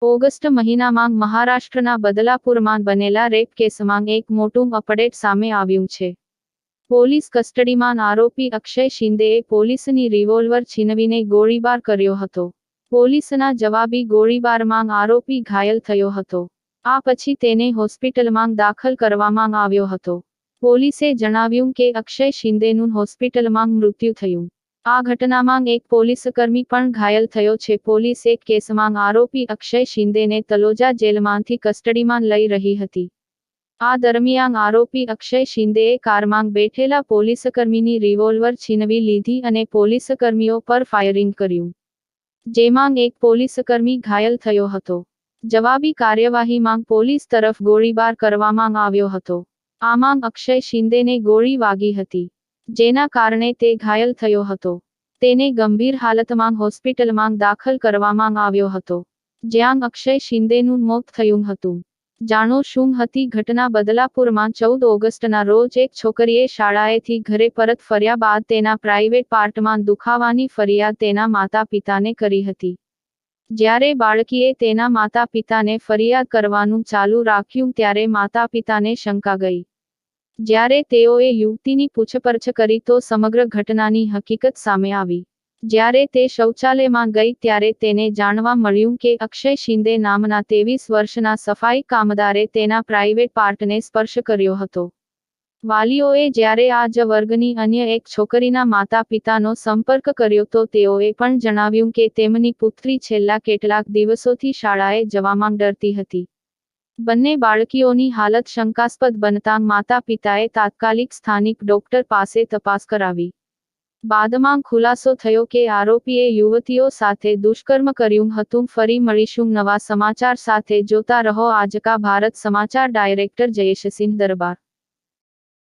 August મહિનામાં મહારાષ્ટ્રના બદલાપુરમાં બનેલા રેપ કેસમાં એક મોટું અપડેટ સામે આવ્યું છે. પોલીસ કસ્ટડીમાં આરોપી અક્ષય શિંદેએ પોલીસની રિવોલ્વર છીનવીને ગોળીબાર કર્યો હતો. પોલીસના જવાબી ગોળીબારમાં આરોપી ઘાયલ થયો હતો. આ પછી તેને હોસ્પિટલમાં દાખલ કરવામાં આવ્યો હતો. પોલીસે જણાવ્યું કે અક્ષય શિંદેનું હોસ્પિટલમાં મૃત્યુ થયું. આ ઘટનામાં એક પોલીસકર્મી પણ ઘાયલ થયો છે. પોલીસ એક કેસમાં આરોપી અક્ષય શિંદેને તલોજા જેલમાંથી કસ્ટડીમાં લઈ રહી હતી. આ દરમિયાન આરોપી અક્ષય શિંદેએ કારમાં બેઠેલા પોલીસકર્મીની રિવોલ્વર છીનવી લીધી અને પોલીસકર્મીઓ પર ફાયરિંગ કર્યું, જેમાં એક પોલીસકર્મી ઘાયલ થયો હતો. જવાબી કાર્યવાહીમાં પોલીસ તરફ ગોળીબાર કરવામાં આવ્યો હતો. આમાં અક્ષય શિંદેને ગોળી વાગી હતી, જેના કારણે તે ઘાયલ થયો હતો. તેને ગંભીર હાલતમાં હોસ્પિટલમાં દાખલ કરવામાં આવ્યો હતો, જ્યાં અક્ષય શિંદેનું મોત થયું હતું. જાણો શું હતી ઘટના? બદલાપુરમાં 14 ઓગસ્ટના રોજ એક છોકરીએ શાળાએથી ઘરે પરત ફર્યા બાદ તેના પ્રાઇવેટ પાર્ટમાં દુખાવાની ફરિયાદ તેના માતા પિતાને કરી હતી. જ્યારે બાળકીએ તેના માતા પિતાને ફરિયાદ કરવાનું ચાલુ રાખ્યું ત્યારે માતા પિતાને શંકા ગઈ. જ્યારે તેઓએ યુવતીની પૂછપરછ કરી તો સમગ્ર ઘટનાની હકીકત સામે આવી. જ્યારે તે શૌચાલયમાં ગઈ ત્યારે તેને જાણવા મળ્યું કે અક્ષય શિંદે નામના 23 વર્ષના સફાઈ કામદારે તેના પ્રાઇવેટ પાર્ટને સ્પર્શ કર્યો હતો. વાલીઓએ જ્યારે આ જ વર્ગની અન્ય એક છોકરીના માતા પિતાનો સંપર્ક કર્યો તો તેઓએ પણ જણાવ્યું કે તેમની પુત્રી છેલ્લા કેટલાક દિવસોથી શાળાએ જવામાં ડરતી હતી. બંને બાળકીઓની હાલત શંકાસ્પદ બનતા માતા પિતાએ તાત્કાલિક સ્થાનિક ડોક્ટર પાસે તપાસ કરાવી. બાદમાં ખુલાસો થયો કે આરોપીએ યુવતીઓ સાથે દુષ્કર્મ કર્યું હતું. ફરી મળીશું નવા સમાચાર સાથે. જોતા રહો આજકા ભારત સમાચાર. ડાયરેક્ટર જયેશસિંહ દરબાર.